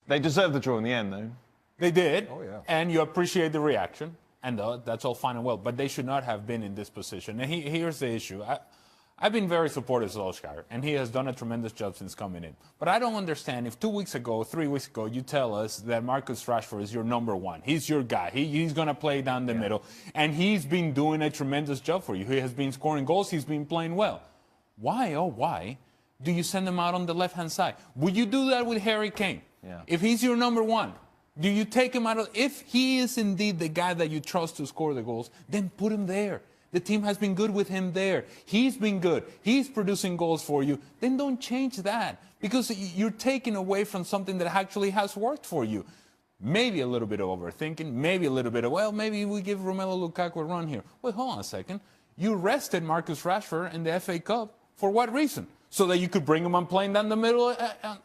They deserved the draw in the end, though. They did. Oh, yeah. And you appreciate the reaction, and that's all fine and well. But they should not have been in this position. And here's the issue. I've been very supportive of Solskjaer, and he has done a tremendous job since coming in. But I don't understand if 2 weeks ago, 3 weeks ago, you tell us that Marcus Rashford is your number one. He's your guy. He's going to play down the middle. And he's been doing a tremendous job for you. He has been scoring goals. He's been playing well. Why, oh, why do you send him out on the left-hand side? Would you do that with Harry Kane? Yeah. If he's your number one, do you take him out? If he is indeed the guy that you trust to score the goals, then put him there. The team has been good with him there. He's been good. He's producing goals for you. Then don't change that, because you're taking away from something that actually has worked for you. Maybe a little bit of overthinking, maybe a little bit of, well, maybe we give Romelu Lukaku a run here. Wait, hold on a second. You rested Marcus Rashford in the FA Cup. For what reason? So that you could bring him on playing down the middle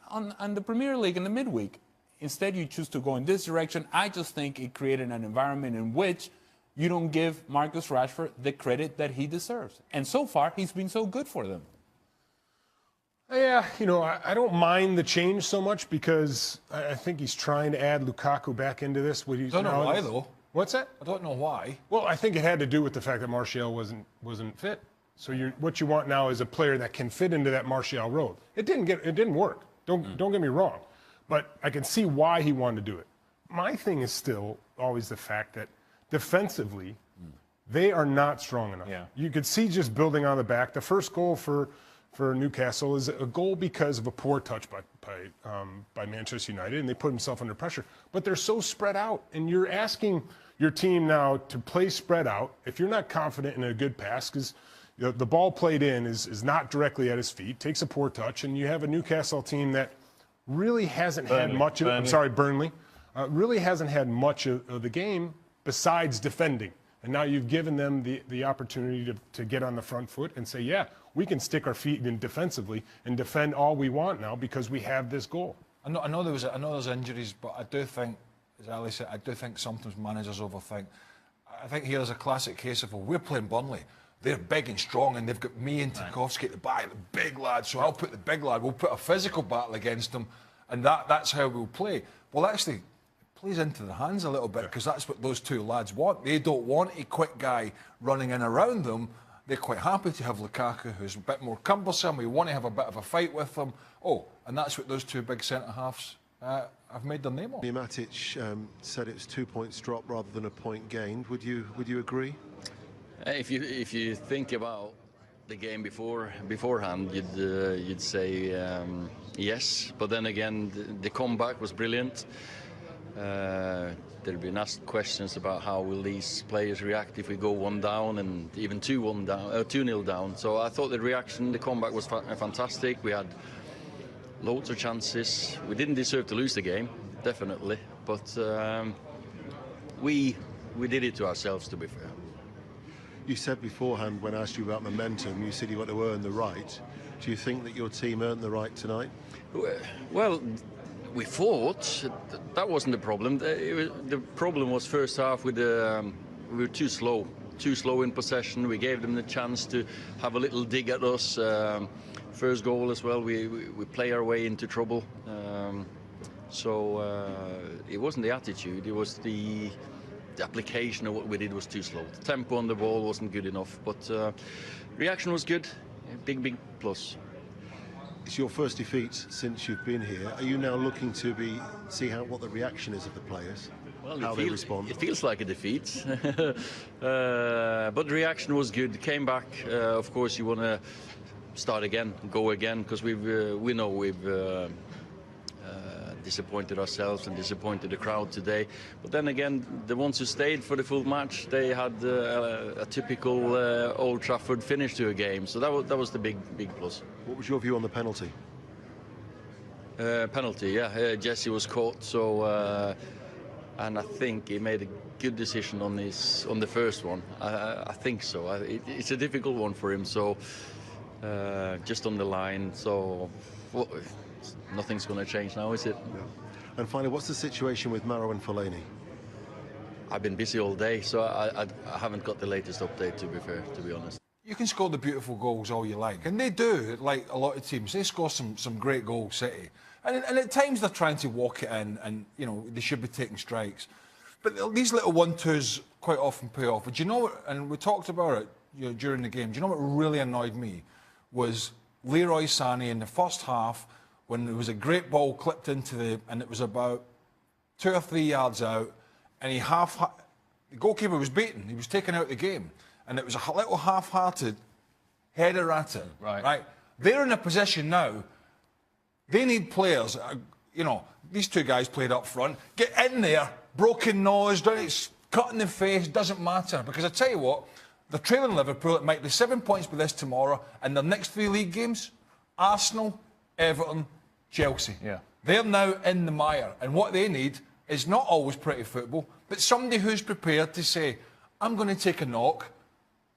on the Premier League in the midweek. Instead, you choose to go in this direction. I just think it created an environment in which you don't give Marcus Rashford the credit that he deserves. And so far, he's been so good for them. Yeah, you know, I don't mind the change so much because I think he's trying to add Lukaku back into this. I don't know why, though. What's that? I don't know why. Well, I think it had to do with the fact that Martial wasn't fit. So what you want now is a player that can fit into that Martial role. It didn't work. Don't get me wrong, but I can see why he wanted to do it. My thing is still always the fact that defensively, they are not strong enough. Yeah. You could see just building on the back. The first goal for Newcastle is a goal because of a poor touch by Manchester United, and they put themselves under pressure. But they're so spread out, and you're asking your team now to play spread out if you're not confident in a good pass, because the ball played in is not directly at his feet, takes a poor touch, and you have a Newcastle team that really hasn't had much of it. I'm sorry, Burnley. Really hasn't had much of the game besides defending. And now you've given them the opportunity to get on the front foot and say, yeah, we can stick our feet in defensively and defend all we want now because we have this goal. I know there's injuries, but I do think, as Ali said, I do think sometimes managers overthink. I think here's a classic case of, well, we're playing Burnley. They're big and strong, and they've got me and Tarkowski at the back, the big lad. So I'll put the big lad. We'll put a physical battle against them, and that's how we'll play. Well, actually, it plays into the hands a little bit because that's what those two lads want. They don't want a quick guy running in around them. They're quite happy to have Lukaku, who's a bit more cumbersome. We want to have a bit of a fight with them. Oh, and that's what those two big centre-halves have made their name on. Matic said it was 2 points drop rather than a point gained. Would you agree? If you think about the game beforehand, you'd say yes. But then again, the comeback was brilliant. There'll be asked questions about how will these players react if we go 1 down and even 2-0 down. So I thought the comeback was fantastic. We had loads of chances. We didn't deserve to lose the game, definitely. But we did it to ourselves, to be fair. You said beforehand, when I asked you about momentum, you said you want to earn the right. Do you think that your team earned the right tonight? Well, we fought. That wasn't the problem. The problem was first half we were too slow in possession. We gave them the chance to have a little dig at us. First goal as well, we play our way into trouble. So it wasn't the attitude, it was the application of what we did was too slow. The tempo on the ball wasn't good enough, but reaction was good. Big plus. It's your first defeat since you've been here. Are you now looking to see what the reaction is of the players? Well, how they respond? It feels like a defeat, but the reaction was good. Came back. Of course, you want to start again, go again, because we know we've disappointed ourselves and disappointed the crowd today. But then again, the ones who stayed for the full match, they had a typical Old Trafford finish to a game. So that was the big plus. What was your view on the penalty? Penalty, yeah. Jesse was caught, so and I think he made a good decision on the first one. I think so. It's a difficult one for him. So just on the line. So. Nothing's going to change now, is it? Yeah. And finally, what's the situation with Maro and Fellaini? I've been busy all day, so I haven't got the latest update, to be fair, to be honest. You can score the beautiful goals all you like, and they do, like a lot of teams. They score some great goals, City. And at times they're trying to walk it in, and you know they should be taking strikes. But these little 1-2s quite often pay off. But you know what? And we talked about it during the game. Do you know what really annoyed me was Leroy Sané in the first half when there was a great ball clipped into and it was about 2 or 3 yards out, and the goalkeeper was beaten. He was taken out of the game, and it was a little half-hearted header at it. Right. They're in a position now. They need players. You know, these 2 guys played up front. Get in there, broken nose, cut in the face, doesn't matter. Because I tell you what, they're trailing Liverpool. It might be 7 points by this tomorrow, and their next 3 league games: Arsenal, Everton, Chelsea. Yeah. They're now in the mire, and what they need is not always pretty football, but somebody who's prepared to say, I'm going to take a knock,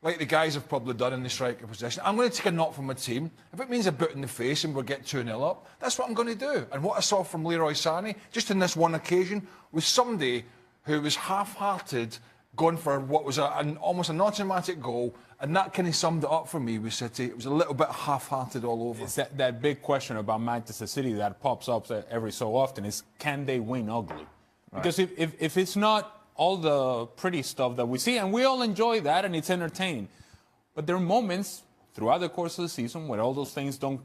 like the guys have probably done in the striker position. I'm going to take a knock from my team. If it means a boot in the face and we'll get 2-0 up, that's what I'm going to do. And what I saw from Leroy Sané, just in this one occasion, was somebody who was half-hearted, going for what was almost an automatic goal, and that kind of summed it up for me with City. It was a little bit half-hearted all over. It's that big question about Manchester City that pops up every so often is, can they win ugly? Right. Because if it's not all the pretty stuff that we see, and we all enjoy that, and it's entertaining, but there are moments throughout the course of the season where all those things don't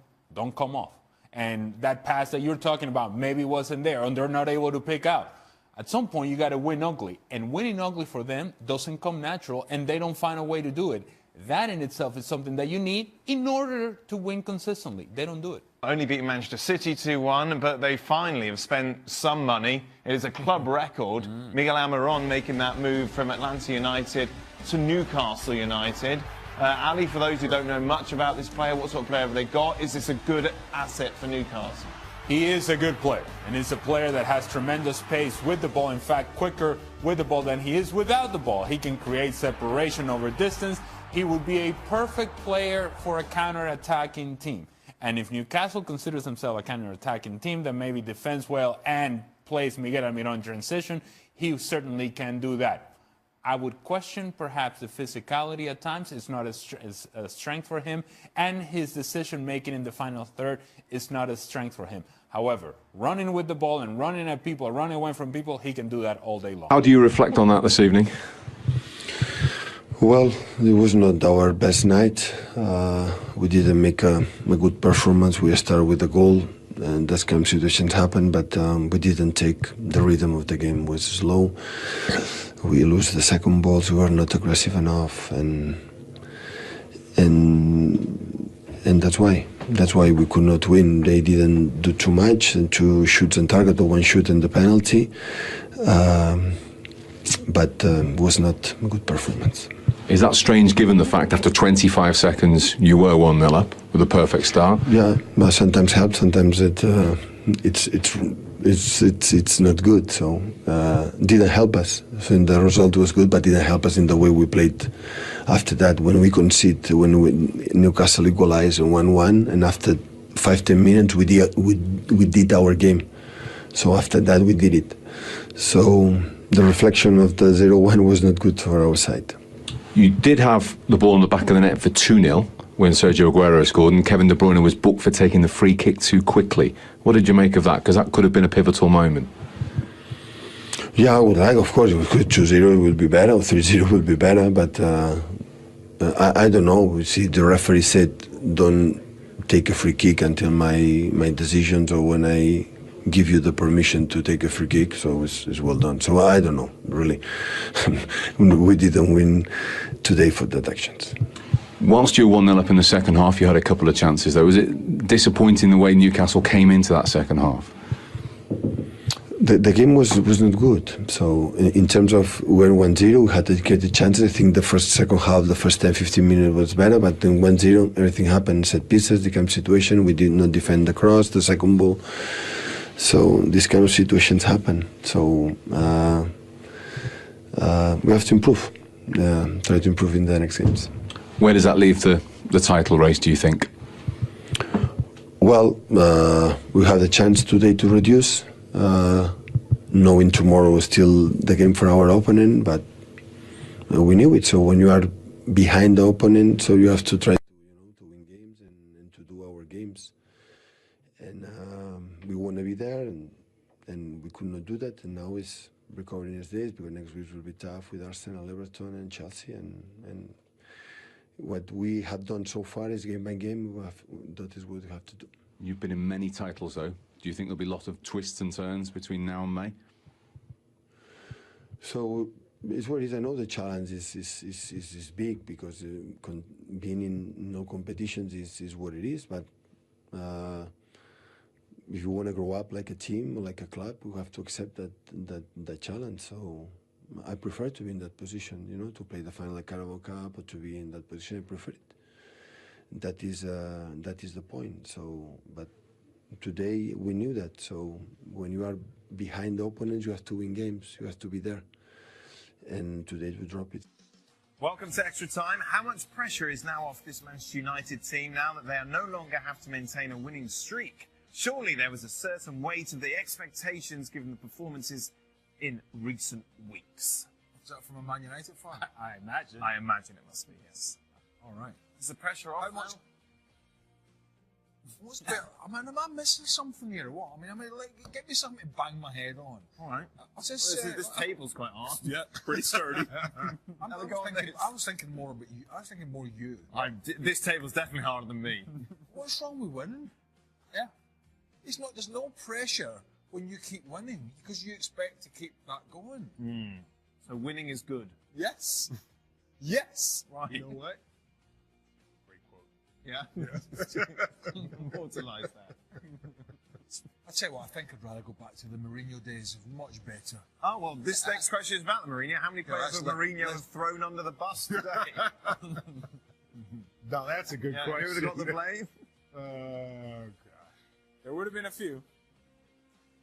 come off. And that pass that you're talking about maybe wasn't there, and they're not able to pick out. At some point, you got to win ugly. And winning ugly for them doesn't come natural, and they don't find a way to do it. That in itself is something that you need in order to win consistently. They don't do it. Only beating Manchester City 2-1, but they finally have spent some money. It is a club record. Miguel Almiron making that move from Atlanta United to Newcastle United. Ali, for those who don't know much about this player, what sort of player have they got? Is this a good asset for Newcastle? He is a good player, and he's a player that has tremendous pace with the ball. In fact, quicker with the ball than he is without the ball. He can create separation over distance. He would be a perfect player for a counter-attacking team. And if Newcastle considers themselves a counter-attacking team that maybe defends well and plays Miguel Almiron in transition, he certainly can do that. I would question perhaps the physicality at times. It's not a strength for him, and his decision-making in the final third is not a strength for him. However, running with the ball and running at people, running away from people, he can do that all day long. How do you reflect on that this evening? Well, it was not our best night. We didn't make a good performance. We started with a goal, and that kind of situations happen, but we didn't take the rhythm of the game. It was slow. We lose the second balls. We were not aggressive enough, and that's why we could not win. They didn't do too much, and 2 shoots on target, or 1 shoot in the penalty, but it was not a good performance. Is that strange given the fact after 25 seconds you were 1-0 up with a perfect start? Yeah, but sometimes helps, sometimes it's not good. So didn't help us. So the result was good, but didn't help us in the way we played. After that, when we conceded, Newcastle equalized in 1-1, and after 5-10 minutes we did our game. So after that we did it. So the reflection of the 0-1 was not good for our side. You did have the ball in the back of the net for 2-0 when Sergio Aguero scored, and Kevin De Bruyne was booked for taking the free kick too quickly. What did you make of that? Because that could have been a pivotal moment. Yeah, I would like, of course, if it was 2-0 it would be better, or 3-0 would be better, but I don't know. We see the referee said don't take a free kick until my decisions, or when I give you the permission to take a free kick, so it's well done. So I don't know, really. We didn't win today for that actions. Whilst you were 1-0 up in the second half, you had a couple of chances though. Was it disappointing the way Newcastle came into that second half? The game was not good. So in terms of when 1-0, we had to get the chances. I think the second half, the first 10-15 minutes was better, but then 1-0, everything happened. Set pieces, the kind of situation. We did not defend the cross, the second ball. So these kind of situations happen. So we have to improve. Try to improve in the next games. Where does that leave the title race, do you think? Well, we have the chance today to reduce, knowing tomorrow is still the game for our opponent, but we knew it. So when you are behind the opponent, so you have to try to win games and to do our games. And we won want to be there, and we could not do that. And now it's recovering his days because next week will be tough with Arsenal, Everton, and Chelsea. And what we have done so far is game by game. That is what we have to do. You've been in many titles, though. Do you think there'll be a lot of twists and turns between now and May? So it's what it is. I know the challenge is big because being in no competitions is what it is. But if you want to grow up like a team or like a club, you have to accept that challenge. So I prefer to be in that position, you know, to play the final Carabao Cup or to be in that position. I prefer it. That is the point. So, but today we knew that. So when you are behind the opponents, you have to win games. You have to be there. And today we drop it. Welcome to Extra Time. How much pressure is now off this Manchester United team now that they are no longer have to maintain a winning streak? Surely there was a certain weight of the expectations given the performances in recent weeks. Is that from a Man United fan? I imagine. I imagine it must be, yes. All right. Is the pressure off How much? now? What's better? Am I missing something here or what? I mean, like, get me something to bang my head on. All right. This table's quite hard. Yeah, pretty sturdy. I was thinking more about you. I was thinking more you. This table's definitely harder than me. What's wrong with winning? Yeah. It's not. There's no pressure when you keep winning because you expect to keep that going. So winning is good. Yes. Yes. Right. You know what? Great quote. Yeah. Immortalise that. I tell you what, I think I'd rather go back to the Mourinho days. Much better. Oh, well, this next question is about the Mourinho. How many players that's have Mourinho have thrown under the bus today? Now that's a good Yeah, question. who would have got the blame? Oh gosh. There would have been a few.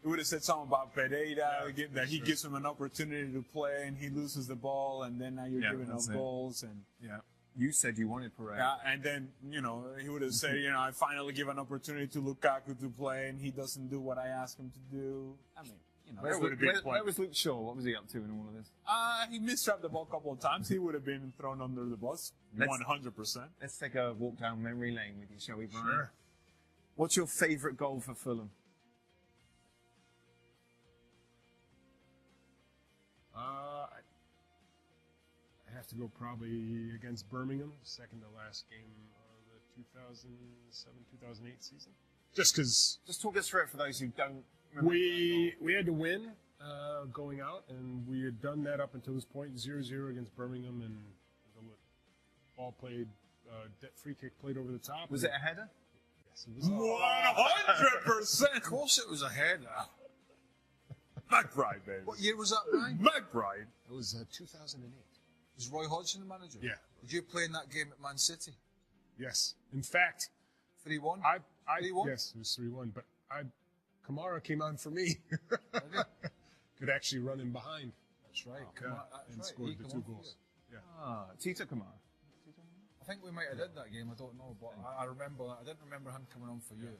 He would have said something about Pereira, that he gives him an opportunity to play and he loses the ball, and then now you're giving up that's it. goals. And Yeah. You said you wanted Pereira. yeah, and then, he would have said, I finally give an opportunity to Lukaku to play and he doesn't do what I ask him to do. I mean, there would have been Where was Luke Shaw? What was he up to in all of this? He mistrapped the ball a couple of times. He would have been thrown under the bus, 100%. Let's take a walk down memory lane with you, shall we, Brian? Sure. What's your favourite goal for Fulham? I have to go probably against Birmingham, second to last game of the 2007-2008 season. Just because Just talk us through it for those who don't remember. we had to win going out, and we had done that up until this point, 0-0 against Birmingham, and the ball played, free kick played over the top. Was it a header? Yes, it was. 100%! Of course, it was a header. McBride, baby. What year was that, Ryan? McBride. It was 2008. Was Roy Hodgson the manager? Yeah. Did you play in that game at Man City? Yes. In fact, 3-1? I 3-1? yes, it was 3-1. But Kamara came on for me. Could actually run in behind. That's right. And scored the 2 goals. Yeah. Tito Kamara. I think we might have did that game. I don't know, but I remember. I didn't remember him coming on for you.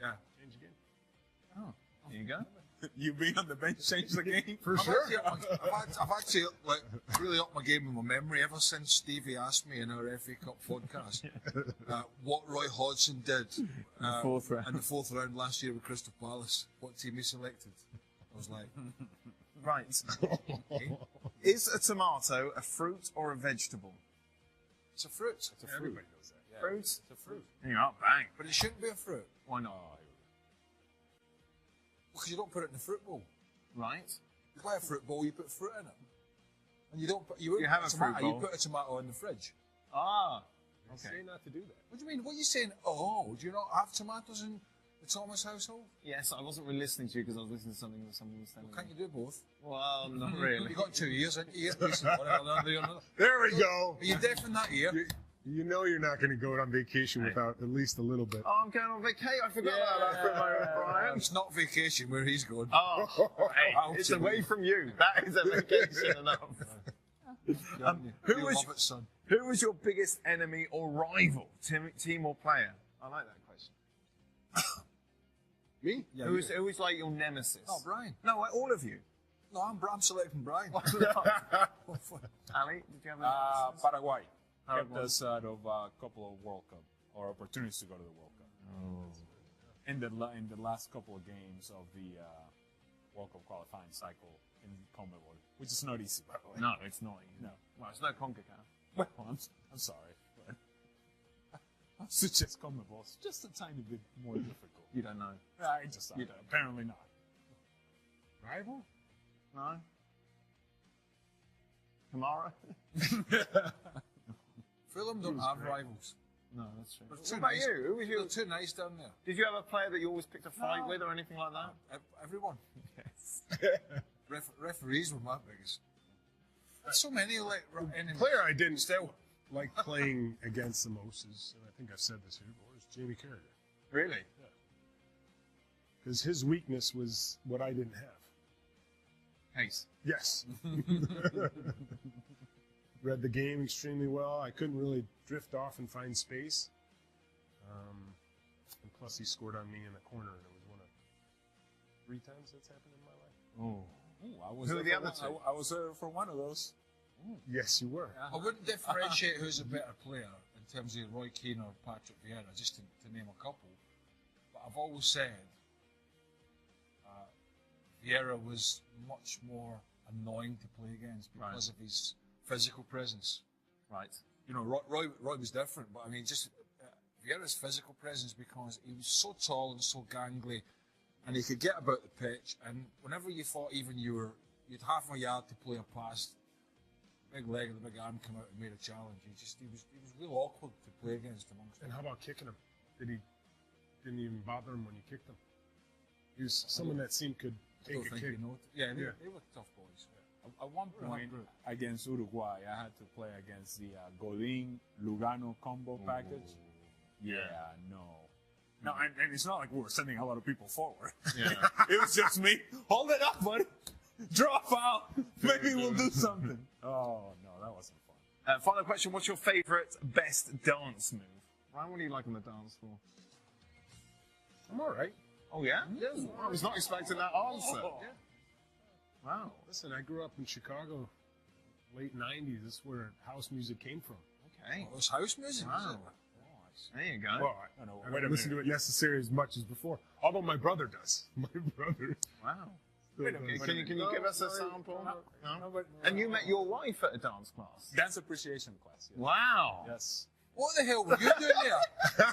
Yeah. Change again. Oh, there you go. You being on the bench changed the game? For I've sure. actually really upped my game in my memory ever since Stevie asked me in our FA Cup podcast what Roy Hodgson did in the fourth round last year with Crystal Palace. What team he selected? I was like, Right. Is a tomato a fruit or a vegetable? it's a fruit. Everybody knows that. Fruit? It's a fruit. Yeah, bang. But it shouldn't be a fruit. Why not? Because you don't put it in the fruit bowl. Right. You buy a fruit bowl, you put fruit in it. And you don't put, you wouldn't You have put a tomato, fruit bowl. you put a tomato in the fridge. Ah. They say not to do that. What do you mean? What are you saying? Oh, do you not have tomatoes in the Thomas household? Yes, I wasn't really listening to you because I was listening to something that someone was telling Can't me. you do both? Well, not really. You got 2 years, haven't you? Decent one, another. There we go. Are you deaf in that ear? You know you're not going to go on vacation without at least a little bit. Oh, I'm going on vacation. I forgot about that for a moment, Brian. It's not vacation where he's going. Oh, hey, it's away from you. That is a vacation enough. You love it, son. Who was your biggest enemy or rival, team or player? I like that question. Me? Yeah, who was like your nemesis? Oh, Brian. No, all of you. No, I'm selecting Brian. Ali, did you have a nemesis? Paraguay. Oh, Kept us out of a couple of World Cup, or opportunities to go to the World Cup. in the last couple of games of the World Cup qualifying cycle in CONMEBOL, which is not easy, by the way. No, it's not. No. Well, it's no CONCACAF. Well, I'm sorry, but I suggest CONMEBOL. It's just a tiny bit more difficult. You don't know. I just don't. Apparently not. Rival? No. Kamara? Fulham don't have rivals. No, that's true. They're What too about nice. you? Who was They're your? too nice down there. Did you have a player that you always picked a fight with or anything like that? Everyone. Yes. Referees were my biggest. There's so many like enemies. Player I didn't still like playing against the most is, and I think I've said this here before, is Jamie Carragher. Really? Because his weakness was what I didn't have. Pace. Yes. Read the game extremely well. I couldn't really drift off and find space. And plus, he scored on me in the corner, and it was one of 3 times that's happened in my life. Oh. Ooh, I was Who are there the for other one- two? I was there for one of those. Yes, you were. I wouldn't differentiate who's a better player in terms of Roy Keane or Patrick Vieira, just to name a couple. But I've always said Vieira was much more annoying to play against because of his physical presence. Right. You know, Roy was different, but I mean, just Vieira's physical presence because he was so tall and so gangly, and he could get about the pitch. And whenever you thought even you'd half a yard to play a pass, big leg and the big arm come out and made a challenge. He was real awkward to play against amongst And them. how about kicking him? Didn't even bother him when you kicked him? He was someone that seemed could I don't take a think kick. he noticed. Yeah, they were tough boys. At one point against Uruguay, I had to play against the Godin Lugano combo package. Yeah, no. No, and it's not like we were sending a lot of people forward. Yeah. It was just me. Hold it up, buddy. Drop out. Maybe we'll do something. Oh, no, that wasn't fun. Final question. What's your favourite best dance move? Ryan, what do you like on the dance floor? I'm all right. Oh, yeah? Yes. I was not expecting that answer. Yeah. Wow. Listen, I grew up in Chicago, late 90s. This is where house music came from. Okay. It was house music. Was it? Wow. There you go. Well, I don't listen to it necessarily as much as before. Although my brother does. My brother. Wow. still Okay, does. can you give us a sample? No? And you met your wife at a dance class? Dance appreciation class. Yes. Wow. Yes. What the hell were you doing there?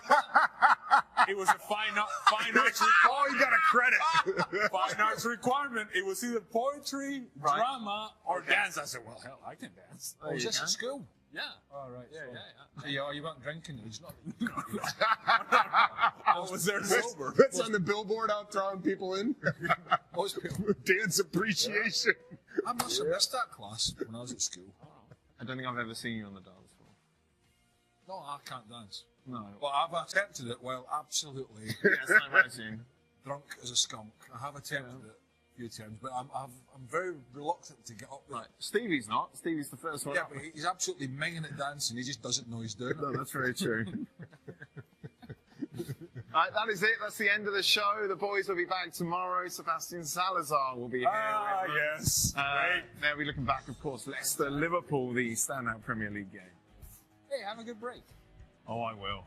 It was a fine arts Oh, you got a credit. fine arts requirement. It was either poetry, Right. drama, or dance. I said, well, hell, I can dance. Oh, was this at school? Yeah. All right. Yeah, so- yeah, Yeah, you weren't drinking. He's not. I was there sober. That's on the billboard out drawing people in. Most people. Dance appreciation. I must have missed that class when I was at school. I don't think I've ever seen you on the dance floor. No, I can't dance. No. But I've attempted it while absolutely Yes, I imagine. drunk as a skunk. I have attempted it a few times, but I'm very reluctant to get up there. Right. Stevie's not. Stevie's the first one. Yeah, up. but he's absolutely minging at dancing. He just doesn't know he's doing No, it. that's very true. Right, that is it. That's the end of the show. The boys will be back tomorrow. Sebastian Salazar will be here. Ah, with us. yes. Great. They'll be looking back, of course, Leicester, Liverpool, the standout Premier League game. Hey, have a good break. Oh, I will.